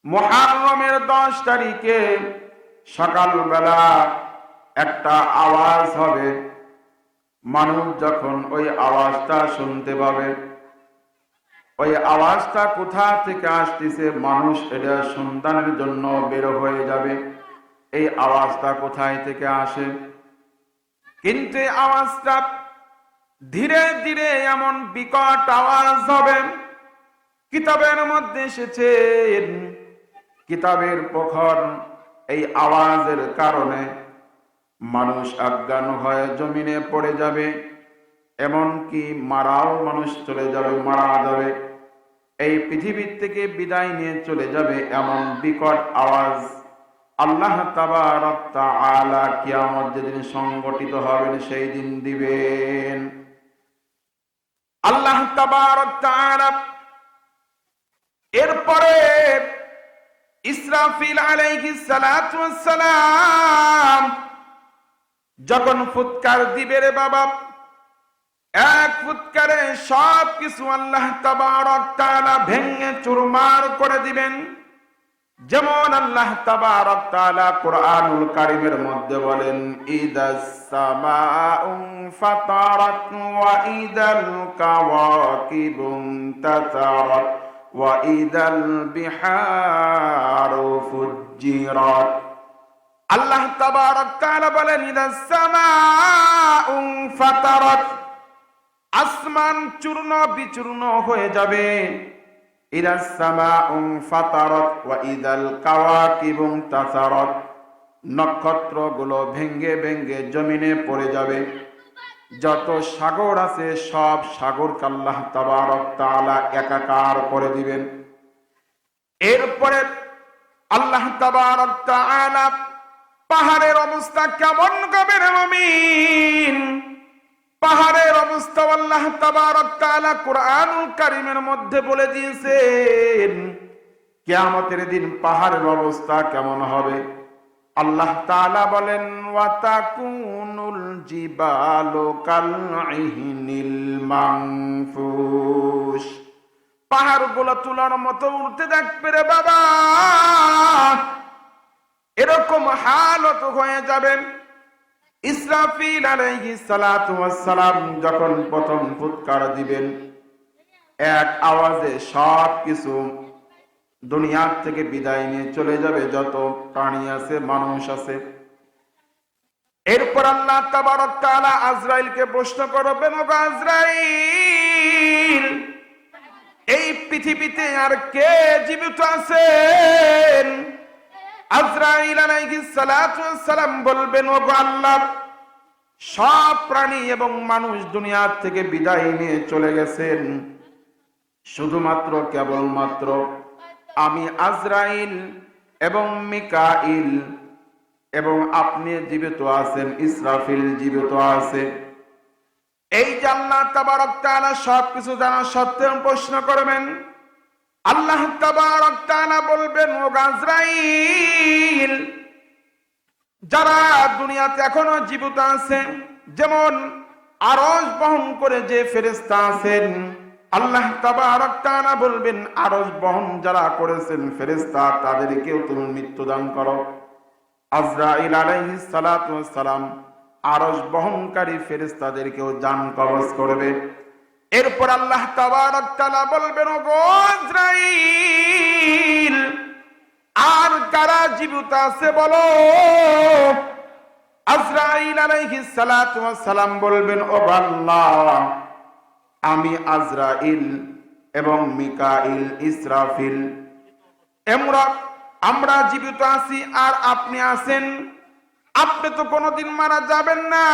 মুহররমের 10 তারিখে সকালবেলা একটা আওয়াজ হবে। মানুষ যখন ওই আওয়াজটা শুনতে পাবে, ওই আওয়াজটা কোথা থেকে আসতেছে, মানুষ এটা সন্তানের জন্য বের হয়ে যাবে। এই আওয়াজটা কোথায় থেকে আসে? কিন্তু এই আওয়াজটা ধীরে ধীরে এমন বিকট আওয়াজ হবে। কিতাবের মধ্যে এসেছে, কিতাবের প্রখর এই আওয়াজের কারণে মানুষ অজ্ঞান হয়ে জমিনে পড়ে যাবে, এমনকি মারাও মানুষ চলে যাবে, মারা যাবে, এই পৃথিবীর থেকে বিদায় নিয়ে চলে যাবে। এমন বিকট আওয়াজ আল্লাহ তাবারক তাআলা কিয়ামত যেদিন সংগঠিত হবেন সেই দিন দিবেন। আল্লাহ তাবারক তাআলা এরপরে ইসরাফিল আলাইহিস সালাতু ওয়াস সালাম যখন ফুৎকার দিবে রে বাবা, এক ফুৎকারে সব কিছু আল্লাহ তাবারক তাআলা ভেঙে চুরমার করে দিবেন। যেমন আল্লাহ তাবারক তাআলা কুরআনুল কারীমের মধ্যে বলেন, ইদাস সামাউ ফাতারাত ওয়া ইদাল কাওয়াকিবু তাতারাত ওয়া ইদাল বিহারু ফুজ্জিরাত। আল্লাহ তাবারক তাআলা বলেন, ইদাস সামাউ ফাতারাত, আসমান চূর্ণ বিচূর্ণ হয়ে যাবে। ইদাস সামাউ ফাতারাত ওয়া ইদাল কাওয়াকিবু তাসারাত, নক্ষত্রগুলো ভেঙ্গে ভেঙ্গে জমিনে পড়ে যাবে। যত সাগর আছে সব সাগরকে আল্লাহ তাবারক তাআলা একাকার করে দিবেন। এরপরে আল্লাহ তাবারক তাআলা পাহাড়ের অবস্থা কেমন করবেন মুমিন? পাহাড়ের অবস্থা আল্লাহ তাবারক তাআলা কুরআনুল কারীমের মধ্যে বলে দিয়েছেন। কিয়ামতের দিন পাহাড়ের অবস্থা কেমন হবে? আল্লাহ তাআলা বলেন, ওয়া তাকুনুল জিবালু কালইহনিল মানফুশ, পাহাড়গুলো তুলার মতো উঠতে থাকবে রে বাবা। এরকম হালত হয়ে যাবেন। ইসরাফিল আলাইহিস সালাতু ওয়াস সালাম যখন প্রথম ফুৎকার দিবেন, এক আওয়াজে সব কিছু দুনিয়ার থেকে বিদায় নিয়ে চলে যাবে, যত প্রাণী আছে, মানুষ আছে। এরপর আল্লাহ তাবারক তাআলা আজরাইলকে প্রশ্ন করবেন, ও আজরাইল, এই পৃথিবীতে আর কে জীবিত আছেন? আজরাইল আলাইহিস সালাতু ওয়াস সালাম বলবেন, ও আল্লাহ, সব প্রাণী এবং মানুষ দুনিয়ার থেকে বিদায় নিয়ে চলে গেছেন, শুধুমাত্র কেবলমাত্র আমি আজরাইল এবং মিকাইল এবং আপনি জীবিত আছেন, ইসরাফিল জীবিত আছে। এই যে আল্লাহ তাবারক তাআলা সবকিছু জানা সত্ত্বেও প্রশ্ন করবেন। আল্লাহ তাবারক তাআলা বলবেন, ও আজরাইল, যারা দুনিয়াতে এখনো জীবিত আছে, যেমন আরশ বহন করে যে ফেরেশতা আছেন, আল্লাহ তাবারক তাআলা বলবেন, আরশ বহন যারা করেছেন ফেরেশতা, তাদেরকেও তুমি মৃত্যুদান করো। আজরাইল আলাইহিস সালাতু ওয়াস সালাম আরশ বহনকারী ফেরেশতাদেরকেও জান কবজ করবে। এরপর আল্লাহ তাবারক তাআলা বলবেন, ও আজরাইল, আর কারা জীবিত আছে বলো? আজরাইল আলাইহিস সালাতু ওয়াস সালাম বলবেন, ও আল্লাহ, আমি আজরাইল এবং মিকাইল, ইসরাফিল, আমরা জীবিত আছি আর আপনি আছেন। আপনি তো কোনোদিন মারা যাবেন না।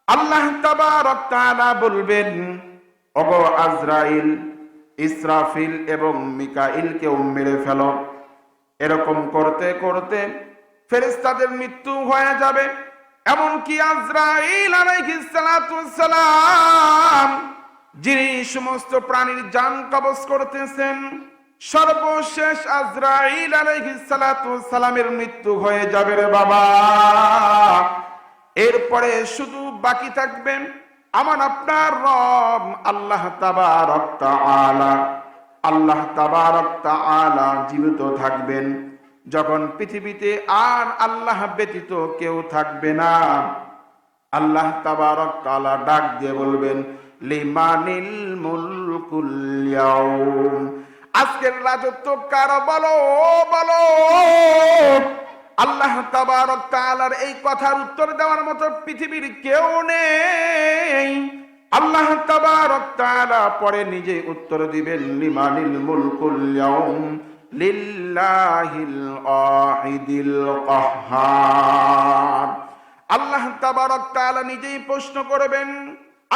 আল্লাহ তাবারক তাআলা বলবেন, ওগো আজরাইল, ইসরাফিল এবং মিকাইলকেও মেরে ফেলো। এরকম করতে করতে ফেরেশতাদের মৃত্যু হয়ে যাবে। এমনকি আজরাইল আলাইহিস সালাতু ওয়াস সালাম, যিনি সমস্ত প্রাণীর জান কবজ করতেছেন, সর্বশেষ আজরাইল আলাইহিস সালাতু ওয়াস সালামের মৃত্যু হয়ে যাবে রে বাবা। এরপরে শুধু বাকি থাকবেন আমার আপনার রব আল্লাহ তাবারক তাআলা। আল্লাহ তাবারক তাআলা জীবিত থাকবেন, যখন পৃথিবীতে আর আল্লাহ ব্যতীত কেউ থাকবে না, আল্লাহ তাবারক তাআলা ডাক দিয়ে বলবেন, লিমানিল মুলকুল ইয়াউম, আজকের রাজত্ব কার, বলো বলো। আল্লাহ তাবারক তাআলার এই কথার উত্তর দেওয়ার মতো পৃথিবীর কেউ নেই। আল্লাহ তাবারক তাআলা পরে নিজে উত্তর দিবেন, লিমানিল মুলকুল ইয়াউম লিল্লাহিল ওয়াহিদিল কাহ্হার। আল্লাহ তাবারক তাআলা নিজেই প্রশ্ন করবেন,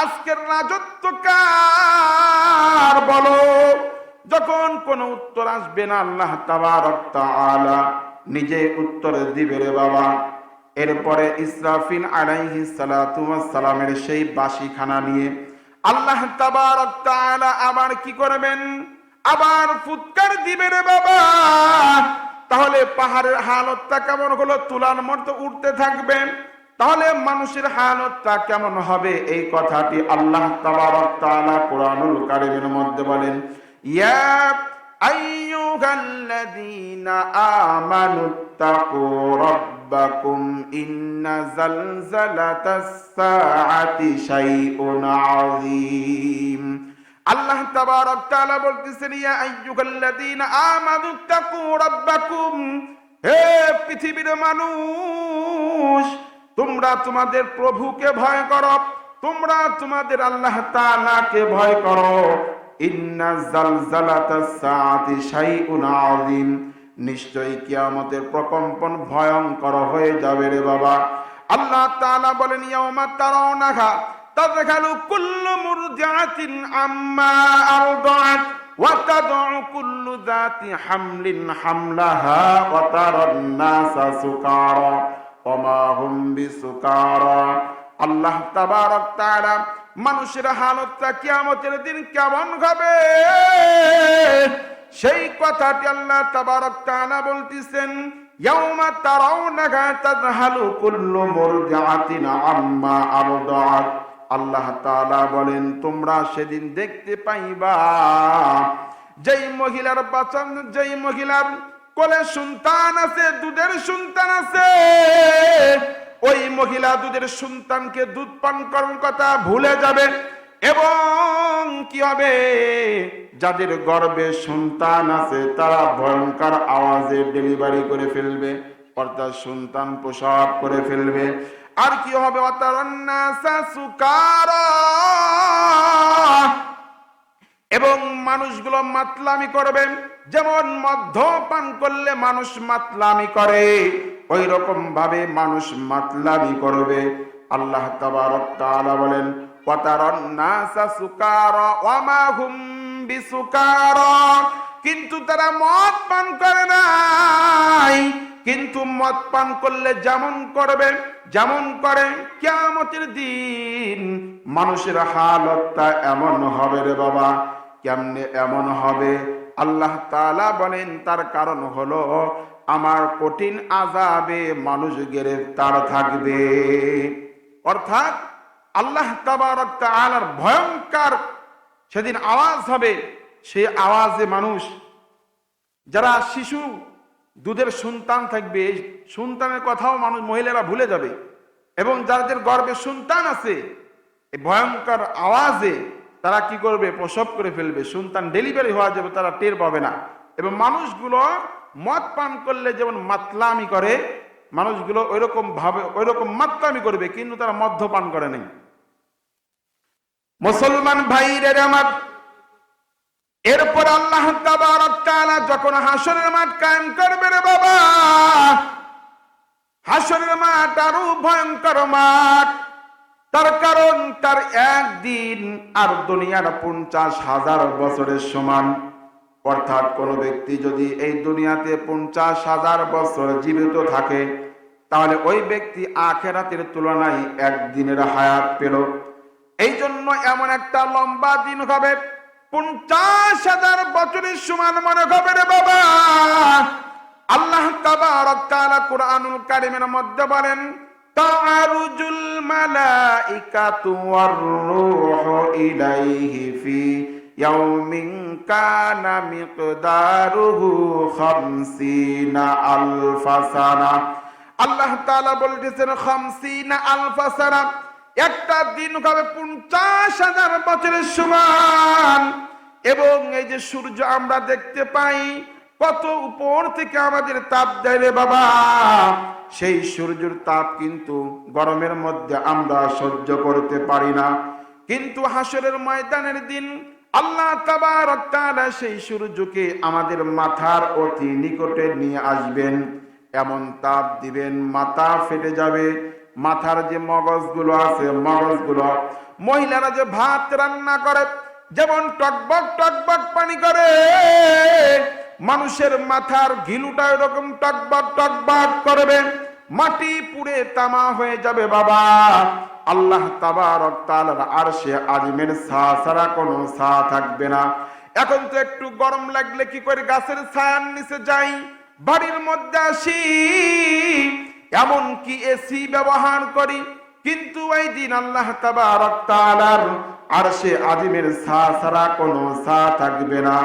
আজকের রাজত্ব কার, বলো। যখন কোনো উত্তর আসবে না, আল্লাহ তাবারক তাআলা নিজে উত্তর দিবে রে বাবা। এরপরে ইসরাফিল আলাইহিস সালাতু ওয়াস সালামের সেই বাঁশিখানা নিয়ে আল্লাহ তাবারক তাআলা আবার কি করবেন, আবার ফুৎকার দিবে রে বাবা। তাহলে পাহাড়ের হালতটা কেমন হলো, তুলার মতো উঠতে থাকবে। তাহলে মানুষের হালতটা কেমন হবে, এই কথাটি আল্লাহ তাবারক তাআলা কোরআনুল কারীমের মধ্যে বলেন, ইয়া আইয়ুহাল্লাযীনা আমানুত্তাকু রাব্বাকুম ইন্না যালযালাতাস সাআতি শাইউন আযীম। আল্লাহ তাবারক তাআলা বলতেছেন, ইয়া আইয়ুহাল্লাযীনা আমানুত্তাকু রাব্বাকুম, হে পৃথিবীর মানুষ, তোমরা তোমাদের প্রভুকে ভয় করো, তোমরা তোমাদের আল্লাহ তাআলাকে ভয় করো। ইন্না যালযালাতাস সাআতি শাইউন আযীম, নিশ্চয়ই কিয়ামতের প্রকম্পন ভয়ঙ্কর হয়ে যাবে রে বাবা। আল্লাহ তাআলা বলেন, ইয়াউমা তারাউনাহা তাযহালু কুল্লু মুরদিআতিন আম্মা আরদাআত ওয়া তাদউ কুল্লু যাতি হামলিন হামলাহা ওয়া তারান নাসা সুকারা ওয়া মা হুম বিসুকারা। আল্লাহ তাবারক তাআলা মানুষের হালতটা কিয়ামতের দিন কেমন হবে সেই কথাটি আল্লাহ তাবারক তাআলা বলতেছেন, ইয়াউমা তারাউনাহা তাযহালু কুল্লু মুরদিআতিন আম্মা আরদাআত। আল্লাহ তাআলা বলেন, তোমরা সেদিন দেখতে পাইবা যেই মহিলার কোলে সন্তান আছে, দুধের সন্তান আছে, ওই মহিলা দুধের সন্তানকে দুধ পান করার কথা ভুলে যাবে। এবং কি হবে, যাদের গর্ভে সন্তান আছে তারা ভয়ঙ্কর আওয়াজে ডেলিভারি করে ফেলবে, অর্থাৎ সন্তান প্রসব করে ফেলবে। আর কি হবে, ওয়াতারান্নাসা সুকারা, এবং মানুষগুলো মাতলামি করবে। যেমন মদ্যপান করলে মানুষ মাতলামি করে, ওই রকম ভাবে মানুষ মাতলামি করবে। আল্লাহ তাবারক তাআলা বলেন, ওয়াতারান্নাসা সুকারা ওয়া মা হুম বিসুকারা, কিন্তু তারা মদ পান করে নাই, কিন্তু মদ পান করলে যেমন করবে, যেমন করে, কিয়ামতের দিন মানুষের হালতটা এমন হবে রে বাবা। কেমনে এমন হবে, আল্লাহ তাআলা বলেন, তার কারণ হলো আমার কঠিন আযাবে মানুষ গ্রেফতার থাকবে। অর্থাৎ আল্লাহ তাবারক তাআলার ভয়ঙ্কর সেদিন আওয়াজ হবে, সেই আওয়াজে মানুষ, যারা শিশু দুধের সন্তান থাকবে, সন্তানের কথাও মানুষ, মহিলারা ভুলে যাবে। এবং যাদের গর্ভে সন্তান আছে, এই ভয়ঙ্কর আওয়াজে তারা কি করবে, প্রসব করে ফেলবে, সন্তান ডেলিভারি হওয়া যাবে, তারা টের পাবে না। এবং মানুষগুলো মদ পান করলে যেমন মাতলামি করে, মানুষগুলো ওইরকম ভাবে ওইরকম মাতলামি করবে, কিন্তু তারা মদ্যপান করে নাই। মুসলমান ভাইদের আমার, এরপর আল্লাহ তাবারক তাআলা যখন হাসরের মাঠ কায়েম করবে রে বাবা, হাসরের মাঠ আরো ভয়ঙ্কর মাঠ। তার কারণ তার একদিন আর দুনিয়ার 50,000 বছরের সমান। অর্থাৎ কোন ব্যক্তি যদি এই দুনিয়াতে 50,000 বছর জীবিত থাকে, তাহলে ওই ব্যক্তি আখিরাতের তুলনায় একদিনের হায়াত পেল। এই জন্য এমন একটা লম্বা দিন হবে, 50,000 বছরের সমান মনে হবে রে বাবা। আল্লাহ তাবারক তাআলা কুরআনুল কারীমের মধ্যে বলেন, তাআরুজুল মালাইকাতু ওয়ার রূহু ইলাইহি ফি ইয়াউমিন কানা মিকদারুহু 50 আলফা সানা। আল্লাহ তাআলা বলতেছেন 50 আলফা সানা, একটা দিন হবে 50,000 বছরের সমান। এবং এই যে সূর্য আমরা দেখতে পাই, কত উপর থেকে আমাদের তাপ দেয় রে বাবা, সেই সূর্যের তাপ কিন্তু গরমের মধ্যে আমরা সহ্য করতে পারি না। কিন্তু হাসরের ময়দানের দিন আল্লাহ তাবারক তাআলা সেই সূর্যকে আমাদের মাথার অতি নিকটে নিয়ে আসবেন, এমন তাপ দিবেন মাথা ফেটে যাবে। মাথার যে মগজগুলো আছে, মগজগুলো, মহিলারা যে ভাত রান্না করে যেমন টকবক টকবক পানি করে, মানুষের মাথার ঘিলুটা এরকম টকবক টকবক করবে, মাটি পুড়ে তামা হয়ে যাবে বাবা। আল্লাহ তাবারক তাআলার আরশে আজিমের ছায়া ছাড়া কোনো ছায়া থাকবে না। এখন তো একটু গরম লাগলে কি করে গাছের ছায়ার নিচে যাই, বাড়ির মধ্যে আসি, এমন কি এসি ব্যবহার করি, কিন্তু এই দিন আল্লাহ তাবারক তাআলার আরশে আজিমের ছায়া ছাড়া কোনো ছায়া থাকবে না।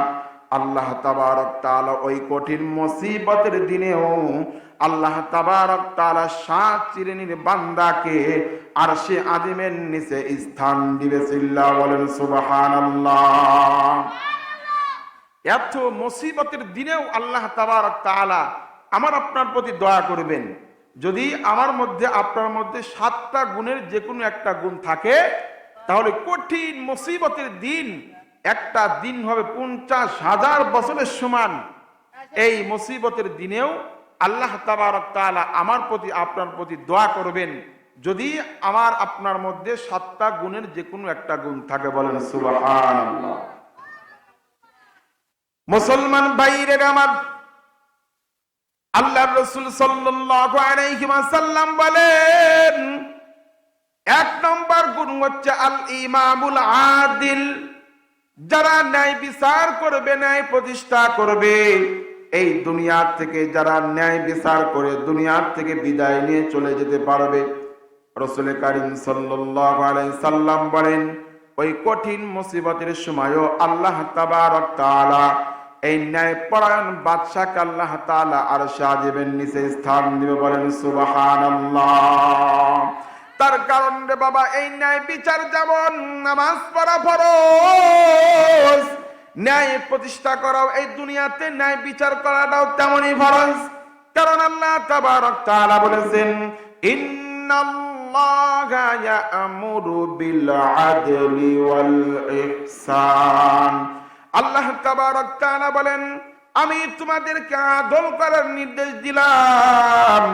আল্লাহ তাবারক তাআলা ওই কঠিন মুসিবতের দিনেও আল্লাহ তাবারক তাআলা 7 শ্রেণীর বান্দাকে আরশে আজিমের নিচে স্থান দিবে। চিল্লা বলেন সুবহানাল্লাহ। এত মুসিবতের দিনেও আল্লাহ তাবারক তাআলা আমার আপনার প্রতি দয়া করবেন। যদি আমার মধ্যে আপনার মধ্যে 7টা গুণের যে কোনো একটা গুণ থাকে, তাহলে কঠিন মুসিবতের দিন একটা দিন হবে 50,000 বছরের সমান। এই মুসিবতের দিনেও আল্লাহ তাবারক তাআলা আমার প্রতি আপনার প্রতি দোয়া করবেন যদি আমার আপনার মধ্যে 7টা গুণের যে কোনো একটা গুণ থাকে। বলেন সুবহানাল্লাহ। মুসলমান ভাইরা আমার, আল্লাহর রাসূল সাল্লাল্লাহু আলাইহি ওয়াসাল্লাম বলেন, 1 নম্বর গুণ হচ্ছে আল ইমামুল আদিল। যারা ন্যায় বিচার করবে, ন্যায় প্রতিষ্ঠা করবে, এই দুনিয়া থেকে যারা ন্যায় বিচার করে দুনিয়া থেকে বিদায় নিয়ে চলে যেতে পারবে। রাসূল কারীম সাল্লাল্লাহু আলাইহি সাল্লাম বলেন, ওই কঠিন মুসিবতের সময়ও আল্লাহ তাবারক তাআলা এই ন্যায় পরায়ণ বাদশাকে আল্লাহ তাআলা আরশে আজিমের নিচে স্থান দিবে। বলেন সুবহানাল্লাহ। তার কারণ রে বাবা, এই ন্যায় বিচার যেমন নামাজ পড়া ফরজ, ন্যায় প্রতিষ্ঠা করাও এই দুনিয়াতে ন্যায় বিচার করাটাও তেমনই ফরজ। কারণ আল্লাহ তাবারক তাআলা বলেছেন, ইন্নাল্লাহা ইয়া'মুরু বিল আদলি ওয়াল ইহসান। আল্লাহ তাবারক তাআলা বলেন, আমি তোমাদেরকে আদল করার নির্দেশ দিলাম।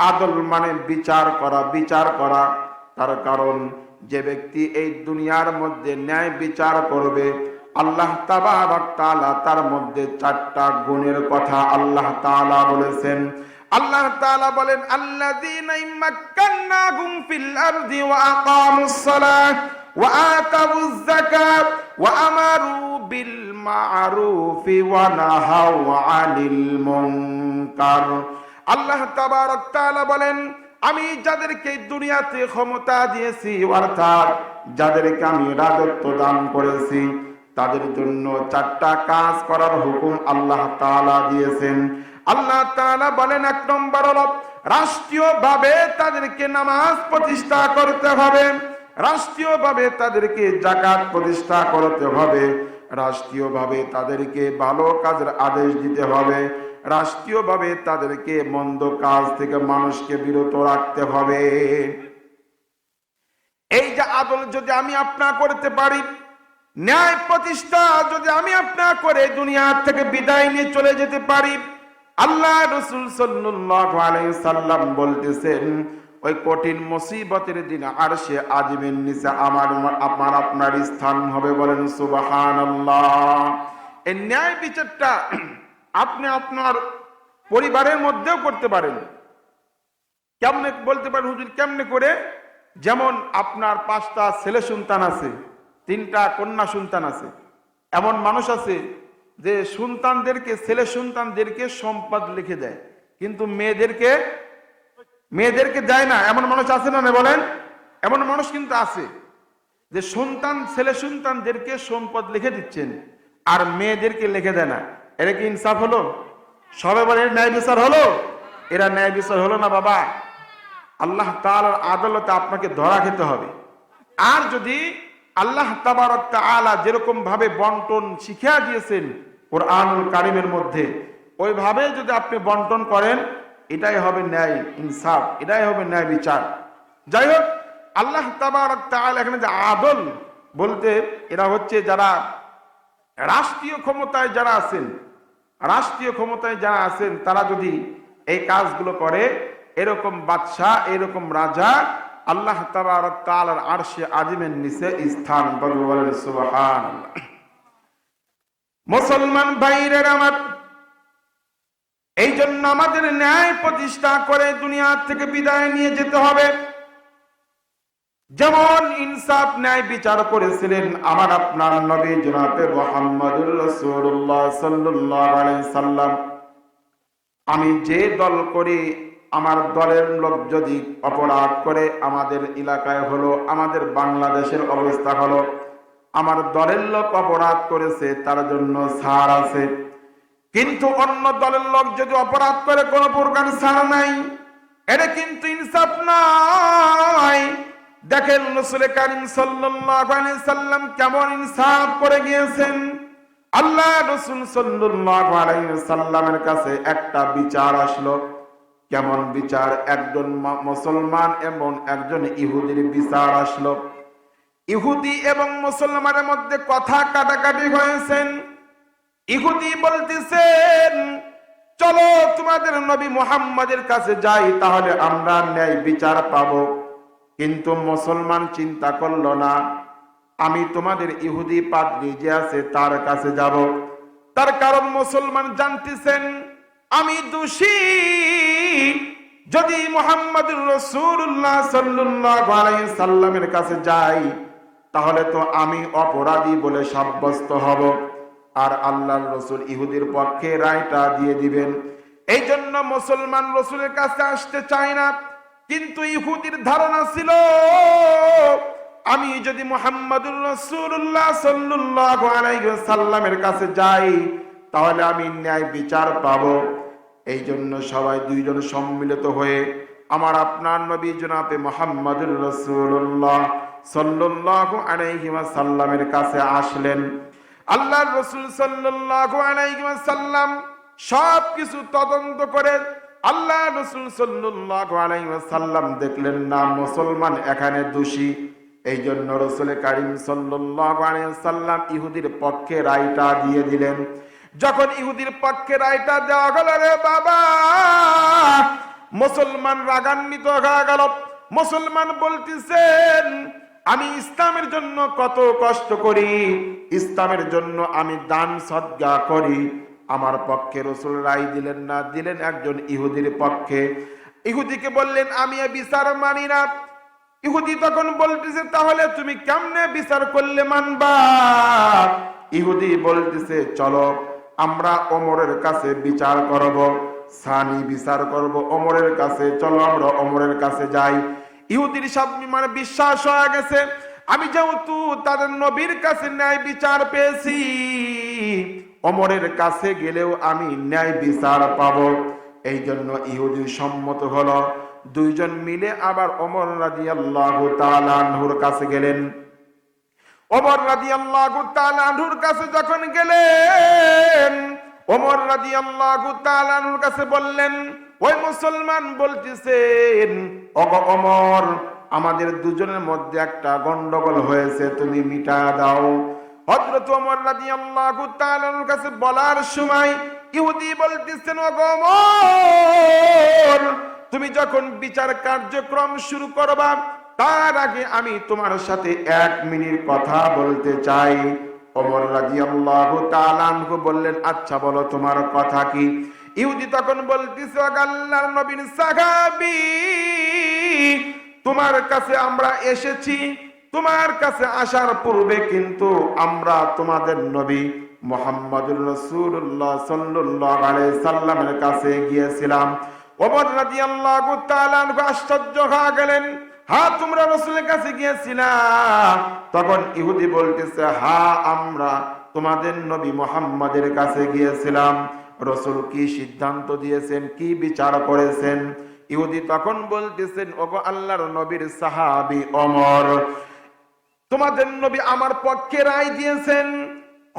আদল মানে বিচার করা, বিচার করা। তার কারণ যে ব্যক্তি এই দুনিয়ার মধ্যে ন্যায় বিচার করবে, আল্লাহ তাবারক তাআলা তার মধ্যে 4টা গুণের কথা আল্লাহ তাআলা বলেছেন। আল্লাহ তাআলা বলেন, আল্লাযীনা ইম্মাক্কান্নাহুম ফিল আরদি ওয়া আকামুস সালাহ ওয়া আতাবুজ যাকাত ওয়া আমারু বিল মা'রুফি ওয়া নাহাউ আনিল মুনকার। আল্লাহ তাবারক তাআলা বলেন, আমি যাদেরকে দুনিয়াতে ক্ষমতা দিয়েছি, অর্থাৎ যাদেরকে আমি রাজত্ব দান করেছি, তাদের জন্য 4টা কাজ করার হুকুম আল্লাহ তাআলা দিয়েছেন। আল্লাহ তাআলা বলেন, 1 নম্বর হলো রাষ্ট্রীয়ভাবে তাদেরকে নামাজ প্রতিষ্ঠা করতে হবে, রাষ্ট্রীয়ভাবে তাদেরকে যাকাত প্রতিষ্ঠা করতে হবে, রাষ্ট্রীয়ভাবে তাদেরকে ভালো কাজের আদেশ দিতে হবে, রাষ্ট্রীয়ভাবে তাদেরকে মন্দ কাজ থেকে মানুষকে বিরত রাখতে হবে। এই যে আদল যদি আমি আপনার করতে পারি, ন্যায় প্রতিষ্ঠা যদি আমি আপনার করে দুনিয়া থেকে বিদায় নিয়ে চলে যেতে পারি, আল্লাহ রাসূল সাল্লাল্লাহু আলাইহি সাল্লাম বলতেছেন, ওই কঠিন মুসিবতের দিন আরশে আজিমের নিচে আমার আপনার স্থান হবে। বলেন সুবহানাল্লাহ। এই ন্যায় বিচারটা আপনি আপনার পরিবারের মধ্যেও করতে পারেন। কেমনে বলতে পারেন হুজুর, কেমনে করে? যেমন আপনার 5টা ছেলে সন্তান আছে, 3টা কন্যা সন্তান আছে। এমন মানুষ আছে যে সন্তানদেরকে, ছেলে সন্তানদেরকে সম্পদ লিখে দেয়, কিন্তু মেয়েদেরকে দেয় না। এমন মানুষ আছে না? বলেন, এমন মানুষ কিন্তু আছে। যে সন্তান ছেলে সন্তানদেরকে সম্পদ লিখে দিচ্ছেন আর মেয়েদেরকে লিখে দেয় না, এটা কি ইনসাফ হলো? সবাই বলে ন্যায় বিচার হলো? এরা ন্যায় বিচার হলো না বাবা। আল্লাহ তাআলার আদালতে আপনাকে ধরা খেতে হবে। আর যদি আল্লাহ তাবারক তাআলা যেরকম ভাবে বন্টন শিখিয়ে দিয়েছেন কোরআনুল কারীমের মধ্যে, ওইভাবে যদি আপনি বন্টন করেন, এটাই হবে ন্যায় ইনসাফ, এটাই হবে ন্যায় বিচার। যাই হোক, আল্লাহ তাবারক তাআলা এখানে যে আদল বলতে, এরা হচ্ছে যারা রাষ্ট্রীয় ক্ষমতায় যারা আছেন, রাষ্ট্রীয় ক্ষমতায় যারা আছেন তারা যদি এই কাজগুলো করে, এরকম বাদশাহ, এরকম রাজা আল্লাহ তাবারক তাআলার আরশে আজিমের নিচে স্থান পাবে। বলেন সুবহানাল্লাহ। মুসলমান ভাইরা আমার, এই জন্য আমাদের ন্যায় প্রতিষ্ঠা করে দুনিয়া থেকে বিদায় নিয়ে যেতে হবে। যেমন ইনসাফ ন্যায় বিচার করেছিলেন আমার আপনার নবী জনাবে মুহাম্মদুর রাসূলুল্লাহ সাল্লাল্লাহু আলাইহি সাল্লাম। আমি যে দল করি, আমার দলের লোক যদি অপরাধ করে, আমাদের এলাকায় হলো, আমাদের বাংলাদেশের অবস্থা হলো, আমার দলের লোক অপরাধ করেছে, তার জন্য ছাড় আছে। কিন্তু অন্য দলের লোক যদি অপরাধ করে, কোনো প্রকার ছাড় নাই। এটা কিন্তু ইনসাফ নয়। দেখেন রাসূল কারীম সাল্লাল্লাহু আলাইহি সাল্লাম কেমন ইনসাফ করে গিয়েছেন। আল্লাহ রাসূল সাল্লাল্লাহু আলাইহি সাল্লামের কাছে একটা বিচার আসলো। কেমন বিচার? একজন মুসলমান এবং একজন ইহুদির বিচার আসলো। ইহুদি এবং মুসলমানের মধ্যে কথা কাটাকাটি হয়েছেন। ইহুদি বলতেছেন, চলো তোমাদের নবী মুহাম্মাদের কাছে যাই, তাহলে আমরা ন্যায় বিচার পাবো। কিন্তু মুসলমান চিন্তা করলো না, আমি তোমাদের ইহুদি পাদ্রী যে আছে তার কাছে যাব। তার কারণ মুসলমান জানতেছেন আমি দোষী। যদি মুহাম্মদুর রাসূলুল্লাহ সাল্লাল্লাহু আলাইহি সাল্লামের কাছে যাই, তাহলে তো আমি অপরাধী বলে সাব্যস্ত হব, আর আল্লাহর রাসূল ইহুদির পক্ষে রায়টা দিয়ে দিবেন। এই জন্য মুসলমান রাসূলের কাছে আসতে চায় না। কিন্তু ইহুদির ধারণা ছিল, আমি যদি মুহাম্মদুর রাসূলুল্লাহ সাল্লাল্লাহু আলাইহি সাল্লামের কাছে যাই, তাহলে আমি ন্যায় বিচার পাবো। এই জন্য সবাই দুইজন সম্মিলিত হয়ে আমার আপনার নবী জনাবে মুহাম্মদুর রাসূলুল্লাহ সাল্লাল্লাহু আলাইহি সাল্লামের কাছে আসলেন। আল্লাহর রাসূল সাল্লাল্লাহু আলাইহি সাল্লাম সবকিছু তদন্ত করে আল্লাহ রাসূল সাল্লাল্লাহু আলাইহি সাল্লাম দেখলেন না মুসলমান এখানে দোষী। এই জন্য রাসূল কারীম সাল্লাল্লাহু আলাইহি সাল্লাম ইহুদির পক্ষে রায়টা দিয়ে দিলেন। যখন ইহুদির পক্ষে রায়টা দেওয়া গেল, রে বাবা, মুসলমান রাগান্বিত হয়ে গেল। মুসলমান বলতেছেন, আমি ইসলামের জন্য কত কষ্ট করি, ইসলামের জন্য আমি দান সদকা করি, আমার পক্ষে রাসূল রায় দিলেন না, দিলেন একজন ইহুদির পক্ষে। ইহুদিকে বললেন, আমি এ বিচার মানি না। ইহুদি তখন বলতেছে, তাহলে তুমি কেমনে বিচার করলে মানবা? ইহুদি বলতেছে, চলো আমরা ওমরের কাছে বিচার করব, সানি বিচার করব ওমরের কাছে, চলো আমরা ওমরের কাছে যাই। ইহুদির সব মানে বিশ্বাস হয়ে গেছে, আমি যেহেতু তাদের নবীর কাছে ন্যায় বিচার পেয়েছি, ওমরের কাছে গেলেও আমি ন্যায় বিচার পাবো। এই জন্য ইহুদি সম্মত হলো। দুইজন মিলে আবার ওমর রাদিয়াল্লাহু তাআলা আনহুর কাছে গেলেন। ওমর রাদিয়াল্লাহু তাআলা আনহুর কাছে যখন গেলেন, ওমর রাদিয়াল্লাহু তাআলা আনহুর কাছে বললেন, ওই মুসলমান বলতেছেন, ওগো ওমর, আমাদের দুজনের মধ্যে একটা গন্ডগোল হয়েছে, তুমি মিটা দাও। হযরত ওমর রাদিয়াল্লাহু তাআলা আনহুর কাছে বলার সময় ইহুদি বলতেছেন, ওগো ওমর, তুমি যখন বিচার কার্যক্রম শুরু করবা, তার আগে আমি তোমার সাথে 1 মিনিট কথা বলতে চাই। ওমর রাদিয়াল্লাহু তাআলা আনহু বললেন, আচ্ছা বলো তোমার কথা কি? ইহুদি তখন বলতেছে, আল্লাহর নবীর সাহাবী, তোমার কাছে আমরা এসেছি। তোমার কাছে আসার পূর্বে কিন্তু আমরা তোমাদের নবী মুহাম্মদুর রাসূলুল্লাহ সাল্লাল্লাহু আলাইহি সাল্লামের কাছে গিয়েছিলাম। ওমর রাদিয়াল্লাহু তাআলা আনহু আশ্চর্য হয়ে গেলেন, হ্যাঁ তোমরা রাসূলের কাছে গিয়েছিলা? তখন ইহুদি বলতেছে, হ্যাঁ আমরা তোমাদের নবী মুহাম্মাদের কাছে গিয়েছিলাম। রাসূল কি সিদ্ধান্ত দিয়েছেন, কি বিচার করেছেন? ইহুদি তখন বলতেছেন, ওগো আল্লাহর নবীর সাহাবী ওমর, তোমাদের নবী আমার পক্ষে রায় দিয়েছেন।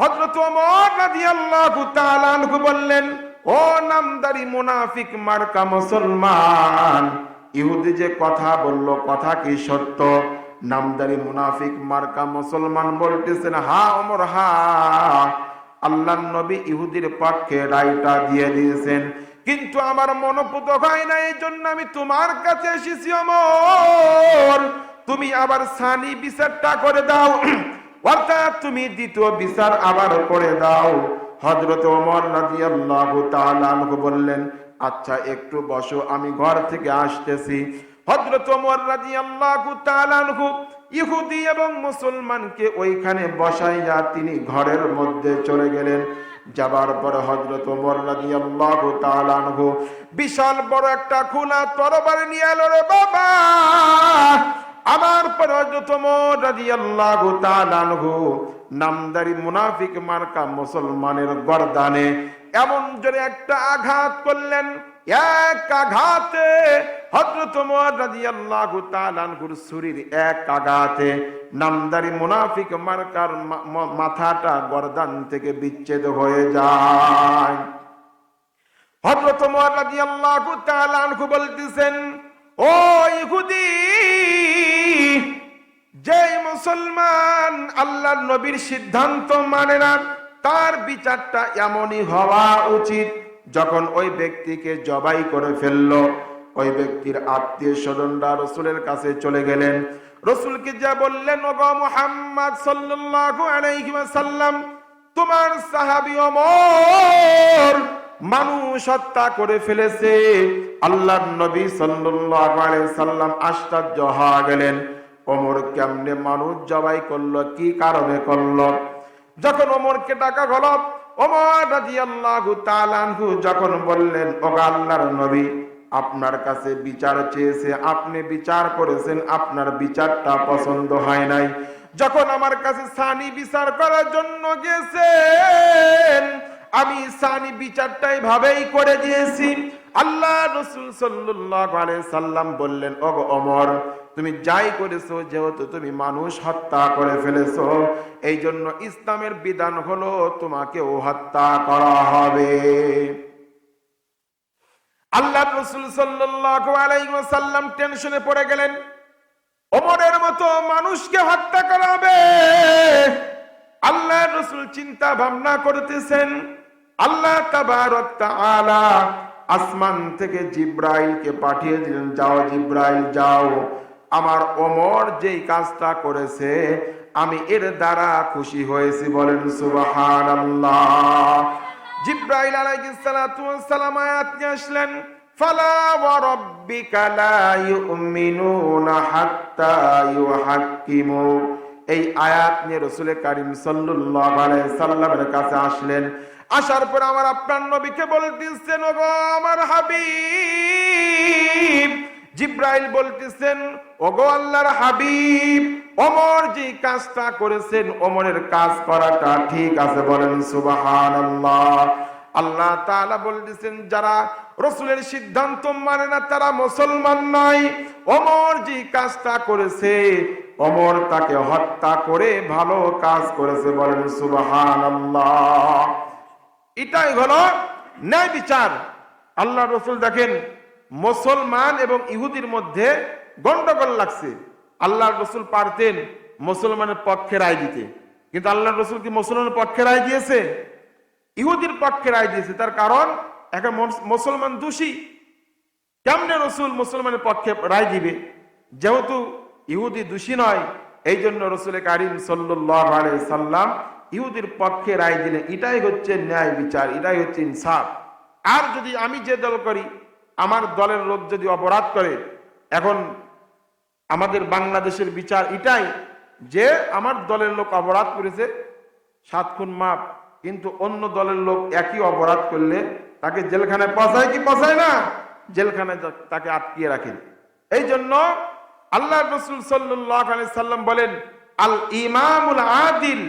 হযরত ওমর রাদিয়াল্লাহু তাআলা আনহু বললেন, ও নামদারি মুনাফিক মার্কা মুসলমান, ইহুদি যে কথা বলল কথা কি সত্য? নামদারি মুনাফিক মার্কা মুসলমান বলতেছেন, হ্যাঁ ওমর হ্যাঁ, আল্লাহর নবী ইহুদির পক্ষে রায়টা দিয়ে দিয়েছেন, কিন্তু আমার মনোপুত হয় না, এই জন্য আমি তোমার কাছে এসেছি ওমর। তুমি আবার সানি বিচারটা করে দাও, অর্থাৎ তুমি দ্বিতীয় বিচার আবার করে দাও। হযরত ওমর রাদিয়াল্লাহু তাআলা আনহু বললেন, আচ্ছা একটু বসো, আমি ঘর থেকে আসতেছি। হযরত ওমর রাদিয়াল্লাহু তাআলা আনহু ইহুদি এবং মুসলমানকে ওইখানে বসাইয়া তিনি ঘরের মধ্যে চলে গেলেন। যাবার পর হযরত ওমর রাদিয়াল্লাহু তাআলা আনহু বিশাল বড় একটা খোলা তরবারি নিয়ে এলো রে বাবা। আমার পর হযরত ওমর রাদিয়াল্লাহু তাআলা আনহু নামদারি মুনাফিক মার্কা মুসলমানের গর্দানে এমন জোরে একটা আঘাত করলেন, এক আঘাতে হযরত ওমর রাদিয়াল্লাহু তাআলা আনহুর শরীর এক আঘাতে নামদারি মুনাফিক মার্কার মাথাটা গর্দান থেকে বিচ্ছেদ হয়ে যায়। হযরত ওমর রাদিয়াল্লাহু তাআলা আনহু বলতেছেন, ও ইহুদি, যে মুসলমান আল্লাহর নবীর সিদ্ধান্ত মানে না, তার বিচারটা এমনই হওয়া উচিত। যখন ওই ব্যক্তিকে জবাই করে ফেললো, ওই ব্যক্তির আত্মীয় স্বজনরা রাসূলের কাছে চলে গেলেন। রাসূলকে যা বললেন, ওগো মুহাম্মদ সাল্লাল্লাহু আলাইহি ওয়াসাল্লাম, তোমার সাহাবী ওমর মানুষ হত্যা করে ফেলেছে। আল্লাহর নবী সাল্লাল্লাহু আলাইহি সাল্লাম আশ্চর্য হয়ে গেলেন, ওমর কেমনে মানুষ জবাই করলো, কি কারণে করলো? যখন ওমরকে ডাকা হলো, ওমর রাদিয়াল্লাহু তাআলা আনহু যখন বললেন, ওগো আল্লাহর নবী, আপনার কাছে বিচার চেয়েছে, আপনি বিচার করেছেন, আপনার বিচারটা পছন্দ হয় নাই। যখন আমার কাছে সানি বিচার করার জন্য গেছেন, আমি সানি বিচারটাই ভাবেই করে দিয়েছি। আল্লাহ রাসূল সাল্লাল্লাহু আলাইহি সাল্লাম বললেন, ওগো ওমর, তুমি যাই করেছো, যেহেতু তুমি মানুষ হত্যা করে ফেলেছো, এই জন্য ইসলামের বিধান হলো তোমাকেও হত্যা করা হবে। আল্লাহ রাসূল সাল্লাল্লাহু আলাইহি ওয়াসাল্লাম টেনশনে পড়ে গেলেন, ওমরের মতো মানুষকে হত্যা করা হবে। আল্লাহ রাসূল চিন্তা ভাবনা করতেছেন। আল্লাহ তাবারক তাআলা আসমান থেকে জিব্রাইলকে পাঠিয়ে দিলেন, যাও জিব্রাইল যাও, আমার ওমর যেই কাজটা করেছে আমি এর দ্বারা খুশি হয়েছি, বলেন সুবহানাল্লাহ। জিব্রাইল আলাইহিস সালাতু ওয়াস সালাম আয়াত নিয়ে আসলেন, ফালা ওয়া রাব্বিকা লা ইউমিনুনা হাত্তা ইউহাক্কিমু। এই আয়াত নিয়ে রাসূল কারীম সাল্লাল্লাহু আলাইহি সাল্লামের কাছে আসলেন। আসার পর আমার আপনার নবীকে বলতেছেন, ওগো আমার হাবিব। জিব্রাইল বলতেছেন, ওগো আল্লাহর হাবিব, ওমর যে কাজটা করেছেন, ওমরের কাজ করাটা ঠিক আছে, বলেন সুবহানাল্লাহ। আল্লাহ তাআলা বলতেছেন, যারা রাসূলের সিদ্ধান্ত মানে না তারা মুসলমান নয়। ওমর যে কাজটা করেছে, ওমর তাকে হত্যা করে ভালো কাজ করেছে, বলেন সুবহানাল্লাহ। এটাই হলো ন্যায় বিচার। আল্লাহ রাসূল দেখেন, মুসলমান এবং ইহুদির মধ্যে গন্ডগোল লাগছে, আল্লাহ রাসূল পারতেন মুসলমানের পক্ষে রায় দিতে, কিন্তু আল্লাহ রাসূল কি মুসলমানের পক্ষে রায় দিয়েছে? ইহুদির পক্ষে রায় দিয়েছে। তার কারণ এখন মুসলমান দোষী, কেমনে রাসূল মুসলমানের পক্ষে রায় দিবে? যেহেতু ইহুদি দোষী নয়, এই জন্য রাসূল কারীম সাল্লাল্লাহু আলাইহি সাল্লাম ইহুদির পক্ষে রায় দিলেন। এটাই হচ্ছে ন্যায় বিচার, এটাই হচ্ছে ইনসাফ। আর যদি আমি যে দল করি, আমার দলের লোক যদি অপরাধ করে, এখন আমাদের বাংলাদেশের বিচার এটাই যে আমার দলের লোক অপরাধ করেছে 7 খুন মাপ, কিন্তু অন্য দলের লোক একই অপরাধ করলে তাকে জেলখানায় পৌঁছায় কি পৌঁছায় না? জেলখানায় তাকে আটকিয়ে রাখেন। এই জন্য আল্লাহ রাসূল সাল্লাল্লাহু আলাইহি সাল্লাম বলেন, আল ইমামুল আদিল,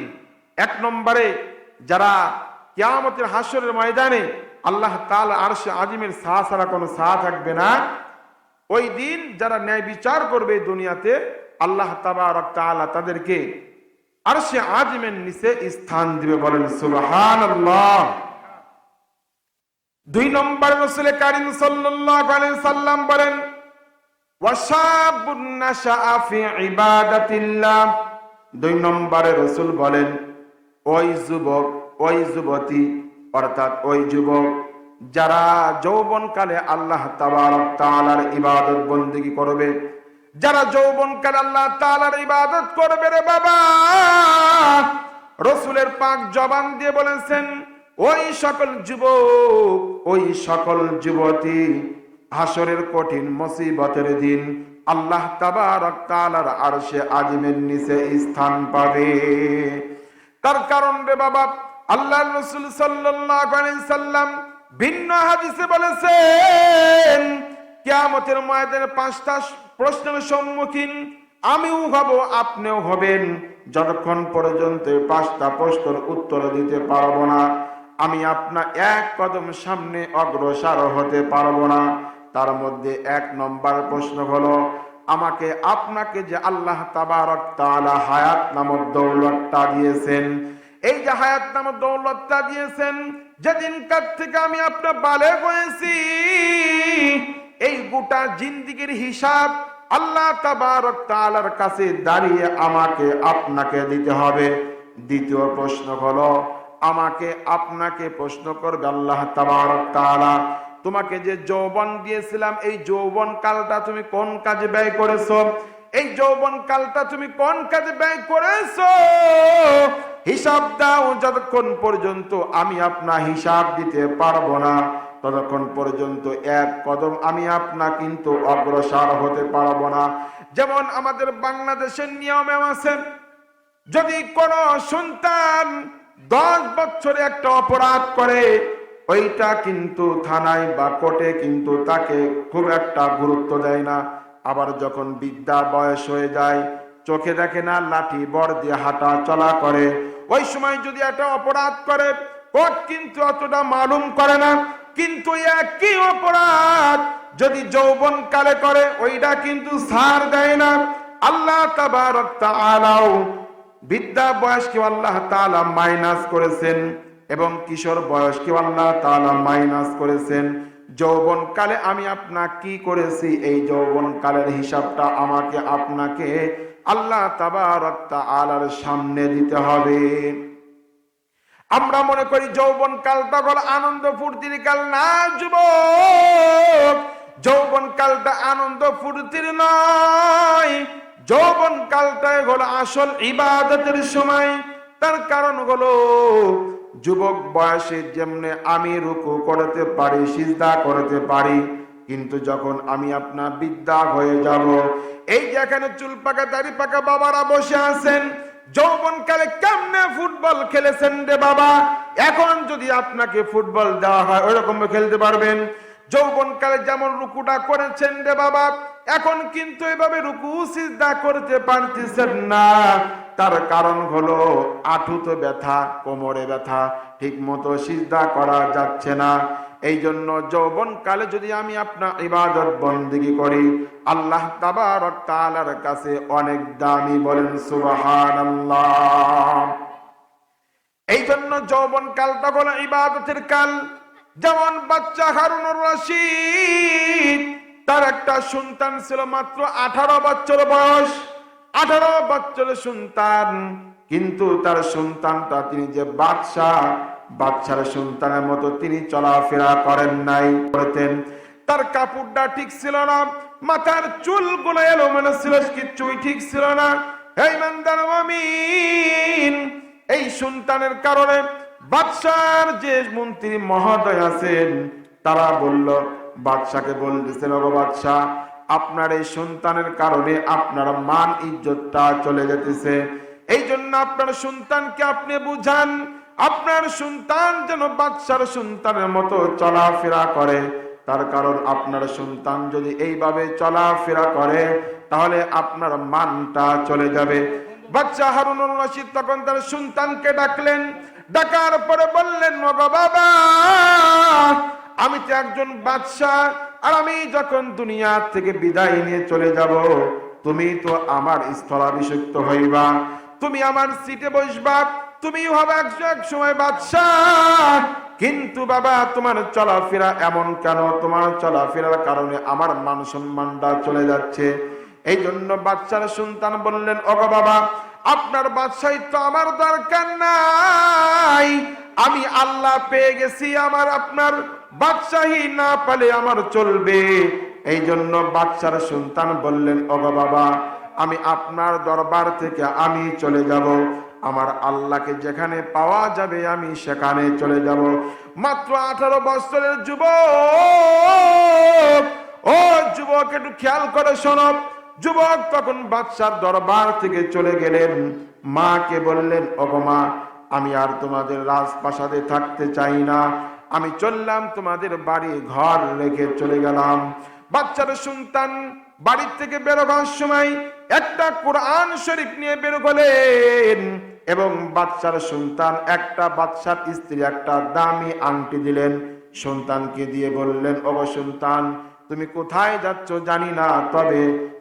এক নম্বরে যারা কিয়ামতের হাসরের ময়দানে আল্লাহ তাআলা আরশে আজিমের ছায়া ছাড়া কোনো ছায়া থাকবে না, ওই দিন যারা ন্যায় বিচার করবে দুনিয়াতে, আল্লাহ তাবারক তাআলা তাদেরকে আরশে আজিমের নিচে স্থান দিবে। বলেন সুবহানাল্লাহ। দুই নম্বর রাসূল কারীম সাল্লাল্লাহু আলাইহি সাল্লাম বলেন, ওয়াশাবুন নাশাআ ফি ইবাদাতিল্লাহ। দুই নম্বরে রাসূল বলেন, ওই যুবক, ওই যুবতী, অর্থাৎ ওই যুবক যারা যৌবনকালে আল্লাহ তাবারক তাআলার ইবাদত বন্দেগী করবে, যারা যৌবনকালে আল্লাহ তাআলার ইবাদত করবে রে বাবা, রাসূলের পাক জবান দিয়ে বলেছেন, ওই সকল যুবক, ওই সকল যুবতী হাসরের কঠিন মুসিবতের দিন আল্লাহ তাবারক তাআলার আরশে আজিমের নিচে স্থান পাবে। তার কারণ রে বাবা, আল্লাহর রাসূল সাল্লাল্লাহু আলাইহি সাল্লাম ভিন্ন হাদিসে বলেছেন, কিয়ামতের ময়দানে 5টা প্রশ্নের সম্মুখীন আমিও হব, আপনিও হবেন। যতক্ষণ পর্যন্ত 5টা প্রশ্নের উত্তর দিতে পারবো না, আমি আপনার এক কদম সামনে অগ্রসর হতে পারবো না। তার মধ্যে 1 নম্বর প্রশ্ন হলো, আমাকে আপনাকে যে আল্লাহ তাবারক তাআলা হায়াত নামক দৌলতটা দিয়েছেন, এই যে হায়াত নামক দৌলতটা দিয়েছেন, যেদিন কার থেকে আমি আপনার বালেগ হয়েছি, এই গোটা জিন্দেগীর হিসাব আল্লাহ তাবারক তাআলার কাছে দাঁড়িয়ে আমাকে আপনাকে দিতে হবে। দ্বিতীয় প্রশ্ন হলো, আমাকে আপনাকে প্রশ্ন করবে আল্লাহ তাবারক তাআলা, তোমাকে যে যৌবন দিয়েছিলাম, এই যৌবন কালটা তুমি কোন কাজে ব্যয় করেছো? এই যৌবন কালটা তুমি কোন কাজে ব্যয় করেছো? হিসাব দাও। যতক্ষণ পর্যন্ত আমি আপনার হিসাব দিতে পারবো না, ততক্ষণ পর্যন্ত এক কদম আমি আপনা কিন্তু অগ্রসর হতে পারবো না। যেমন আমাদের বাংলাদেশের নিয়মে আছে, যদি কোনো সন্তান 10 বছরে একটা অপরাধ করে, ওইটা কিন্তু থানায় বা কোর্টে কিন্তু তাকে খুব একটা গুরুত্ব দেয় না। আবার যখন বৃদ্ধা বয়স হয়ে যায়, চোখে দেখে না, লাঠি বড় দিয়ে হাঁটা চলা করে, ওই সময় যদি একটা অপরাধ করে, কোর্ট কিন্তু অতটা মালুম করে না। কিন্তু একই অপরাধ যদি যৌবন কালে করে, ওইটা কিন্তু ছাড় দেয় না। আল্লাহ তাবারক তাআলাও বৃদ্ধা বয়সকে আল্লাহ তাআলা মাইনাস করেছেন এবং কিশোর বয়সকে আল্লাহ তাআলা মাইনাস করেছেন। যৌবন কালে আমি আপনাকে কি করেছি, এই যৌবন কালের হিসাবটা আমাকে আপনাকে আল্লাহ তাবারক তাআলার সামনে দিতে হবে। আমরা মনে করি যৌবন কালটা হল আনন্দ ফুর্তির কাল। না যুবক, যৌবন কালটা আনন্দ ফুর্তির নয়, যৌবন কালটাই হলো আসল ইবাদতের সময়। তার কারণ হলো, যুবক বয়সে যেমনে আমি রুকু করতে পারি, সিজদা করতে পারি, কিন্তু যখন আমি আপনার বৃদ্ধা হয়ে যাব, এই যে এখানে চুল পাকা দাড়ি পাকা বাবারা বসে আছেন, যৌবন কালে কেমনে ফুটবল খেলেছেন রে বাবা, এখন যদি আপনাকে ফুটবল দেওয়া হয় ওইরকম খেলতে পারবেন? যৌবন কালে যেমন রুকুটা করেছেন রে বাবা, এখন কিন্তু এভাবে রুকু সিজদা করতে পারতেছেন না। তার কারণ হলো আঁঠুতে ব্যথা, কোমরে ব্যথা, ঠিক মতো সিজদা করা যাচ্ছে না। এই জন্য যৌবন কালে যদি আমি আপনার ইবাদত বন্দেগী করি, আল্লাহ তাবারক তাআলার কাছে অনেক দামি। বলেন সুবহানাল্লাহ। এই জন্য যৌবন কালটা হলো ইবাদতের কাল। যেমন বাচ্চা হারুনুর রশিদ, তার একটা সন্তান ছিল মাত্র 18 বছর বয়স, 18 বছরের সন্তান, কিন্তু তার সন্তানটা তিনি যে বাদশার সন্তানের মতো তিনি চলাফেরা করেন নাই, করতেন। তার কাপড়টা ঠিক ছিল না, মাথার চুলগুলো এলোমেলো ছিল, কিচ্ছুই ঠিক ছিল না। এই ইমানদার মুমিন, এই সন্তানের কারণে বাদশার যে মন্ত্রী মহোদয় আছেন, তারা বলল, বাদশাকে বলতেছেন, ওগো বাদশা, আপনার এই সন্তানের কারণে আপনার মান ইজ্জতটা চলে যেতেছে, এই জন্য আপনার সন্তানকে আপনি বুঝান, আপনার সন্তান যেন বাদশার সন্তানের মতো চলাফেরা করে। তার কারণ আপনার সন্তান যদি এইভাবে চলাফেরা করে, তাহলে আপনার মানটা চলে যাবে। বাদশা হারুনুর রশিদ তখন তার সন্তানকে ডাকলেন, ডাকার পরে বললেন, ওগো বাবা, আমি তো একজন বাদশা, আর আমি যখন দুনিয়া থেকে বিদায় নিয়ে চলে যাব, তুমি তো আমার স্থলাভিষিক্ত হইবা, তুমি আমার সিটে বসবা, তুমি হবে এক সময় বাদশা। কিন্তু বাবা, তোমার চলাফেরা এমন কেন? তোমার চলাফেরার কারণে আমার মান সম্মানটা চলে যাচ্ছে। এই জন্য বাদশার সন্তান বললেন, ওগো বাবা, আপনার বাদশাহী তো আমার দরকার নাই, আমি আল্লাহ পেয়ে গেছি, আমার আপনার বাদশাহী না পেলে আমার চলবে। এই জন্য বাদশার সন্তান বললেন, ওগো বাবা, আমি আপনার দরবার থেকে আমি চলে যাব, আমার আল্লাহকে যেখানে পাওয়া যাবে আমি সেখানে চলে যাব। মাত্র 18 বছরের যুবক, ও যুবক একটু খেয়াল করে শোনো। যুবক তখন বাদশার দরবার থেকে চলে গেলেন, মাকে বললেন, ওগো মা, আমি আর তোমাদের রাজপ্রাসাদে থাকতে চাই না, আমি চললাম, তোমাদের বাড়ি ঘর রেখে চলে গেলাম। বাচ্চার সন্তান বাড়ি থেকে বেরোবার সময় একটা কোরআন শরীফ নিয়ে বের হলেন, এবং বাচ্চার সন্তান একটা বাদশার স্ত্রী একটা দামি আংটি দিলেন, সন্তানকে দিয়ে বললেন, ওগো সন্তান, তুমি কোথায় যাচ্ছ জানি না, তবে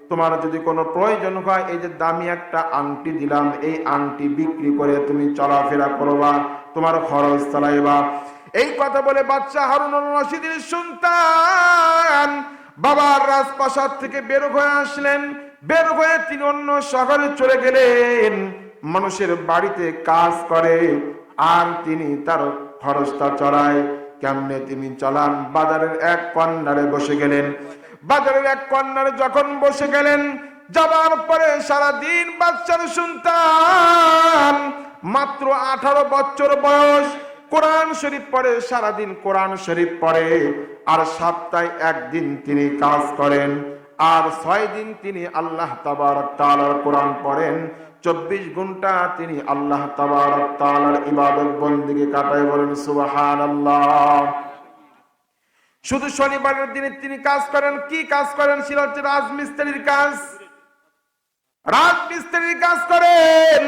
তোমার যদি কোনো প্রয়োজন হয়, এই যে দামি একটা আংটি দিলাম, এই আংটি বিক্রি করে তুমি চলাফেরা করবা, তোমার খরচ চালাইবা। এই কথা বলে বাদশা হারুনুর রশিদের সন্তান বাবার রাজপ্রাসাদ থেকে বের হয়ে আসলেন। বের হয়ে তিনি অন্য শহরে চলে গেলেন, মানুষের বাড়িতে কাজ করে, আর তিনি তার খরচটা চড়ায়। কেমনে তিনি চলান? বাজারের এক কর্নারে বসে গেলেন। বাজারের এক কর্নারে যখন বসে গেলেন, যাবার পরে সারাদিন বাচ্চার সন্তান মাত্র 18 বছর বয়স, কোরআন শরীফ পড়ে, সারাদিন কোরআন শরীফ পড়ে, আর সপ্তাহে একদিন তিনি কাজ করেন, আর 6 দিন তিনি আল্লাহ তাবারক তাআলার কোরআন পড়েন। 24 ঘন্টা তিনি আল্লাহ তাবারক তাআলার ইবাদত বন্দেগী কাটায়। বলেন সুবহানাল্লাহ। শুধু শনিবারের দিনে তিনি কাজ করেন। কি কাজ করেন? সেটা হচ্ছে রাজমিস্ত্রির কাজ। রাজমিস্ত্রির কাজ করেন।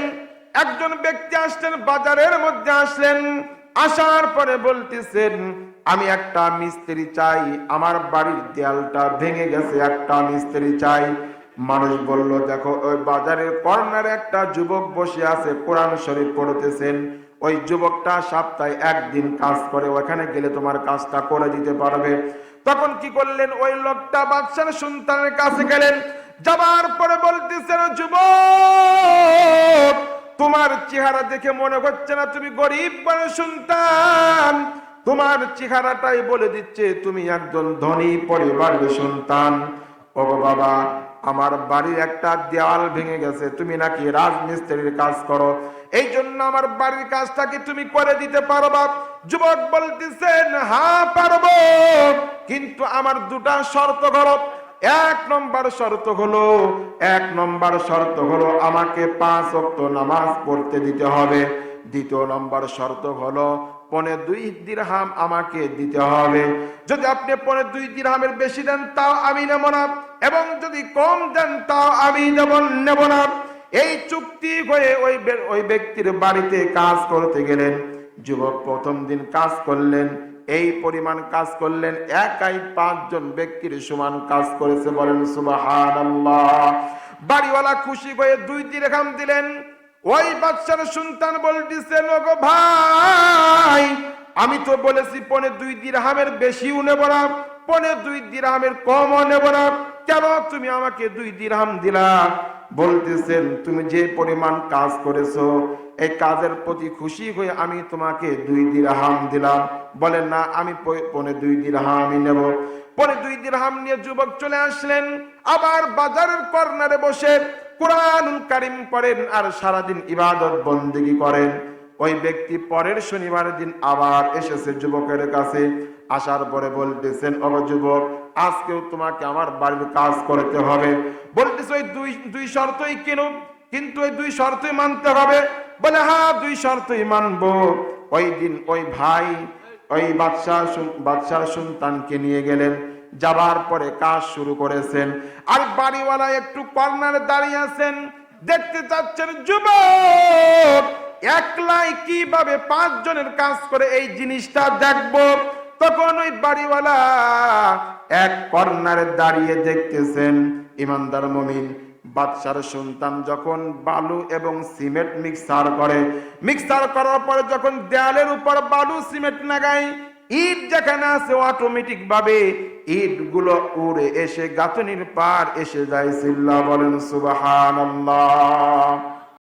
একজন ব্যক্তি আসলেন, বাজারের মধ্যে আসলেন, আসার পরে বলতেছেন, আমি একটা মিস্ত্রি চাই, আমার বাড়ির দেয়ালটা ভেঙে গেছে, একটা মিস্ত্রি চাই। মানুষ বলল, দেখো ওই বাজারের কর্নারে একটা যুবক বসে আছে, কোরআন শরীফ পড়তেছেন, ওই যুবকটা সপ্তাহে একদিন কাজ করে, ওখানে গেলে তোমার কাজটা করে দিতে পারবে। তখন কি করলেন? ওই লোকটা বাদশার সন্তানের কাছে গেলেন, যাবার পরে বলতেছেন, যুবক, তোমার চেহারা দেখে মনে হচ্ছে না তুমি গরিব বড় সন্তান, তোমার চেহারাটাই বলে দিচ্ছে তুমি একজন ধনী পরিবারের সন্তান। ওগো বাবা, আমার বাড়ির একটা দেওয়াল ভেঙে গেছে, তুমি নাকি রাজমিস্ত্রির কাজ করো, এই জন্য আমার বাড়ির কাজটা কি তুমি করে দিতে পারবা? যুবক বলতেছেন, হ্যাঁ পারবো, কিন্তু আমার দুটা শর্ত হলো। এক নম্বর শর্ত হলো আমাকে 5 ওয়াক্ত নামাজ পড়তে দিতে হবে। দ্বিতীয় নম্বর শর্ত হলো 2.5 দিরহাম আমাকে দিতে হবে। যদি আপনি 2.5 দিরহামের বেশি দেন তাও আমি নেব না, এবং যদি কম দেন তাও আমি নেব না। এই চুক্তি হয়ে ওই ব্যক্তির বাড়িতে কাজ করতে গেলেন। যুবক প্রথম দিন কাজ করলেন, এই পরিমাণ কাজ করলেন, একাই 5 জন ব্যক্তির সমান কাজ করেছে। বলেন সুবহানাল্লাহ। বাড়িওয়ালা খুশি হয়ে 2 দিরহাম দিলেন। ওই বাদশার সন্তান বলতেছেন, ওগো ভাই, আমি তো বলেছি 2.5 দিরহামের বেশিও নেব না, 2.5 দিরহামের কমও নেব না, কেন তুমি আমাকে 2 দিরহাম দিলা? বলতেছেন, তুমি যে পরিমাণ কাজ করেছো, এই কাজের প্রতি খুশি হয়ে আমি তোমাকে 2 দিরহাম দিলাম। বলেন না, আমি 2.5 দিরহামই নেব। 2.5 দিরহাম নিয়ে যুবক চলে আসলেন, আবার বাজারের কর্নারে বসে কুরআনুল কারীম পড়েন, আর সারাদিন ইবাদত বন্দেগী করেন। ওই ব্যক্তি পরের শনিবার দিন আবার এসেছে যুবকের কাছে। আসার পরে বলতেছেন, ওগো যুবক, আজকেও তোমাকে আমার বাড়ির কাজ করতে হবে। বলতেছে, ওই দুই শর্তই কিন্তু ওই 2 শর্তই মানতে হবে। বলে, হ্যাঁ 2 শর্তই মানবো। ওই দিন ওই ভাই ওই বাদশার সন্তানকে নিয়ে গেলেন, যাবার পরে কাজ শুরু করেছেন। আর বাড়িওয়ালা একটু কর্নারে দাঁড়িয়ে আছেন, দেখতে চাচ্ছেন যুবক একলাই কিভাবে 5 জনের কাজ করে এই জিনিসটা দেখবো। তখন ওই বাড়িওয়ালা এক কর্নারে দাঁড়িয়ে দেখতেছেন। ইমানদার মুমিন, বাদশার সন্তান যখন বালু এবং সিমেন্ট মিক্সার করার পরে যখন দেয়ালের উপর বালু সিমেন্ট লাগায়, ইট যেখানে আছে অটোমেটিক ভাবে ইট গুলো উড়ে এসে গাঁথনির পার এসে যায়। সিল্লা বলেন সুবহানাল্লাহ।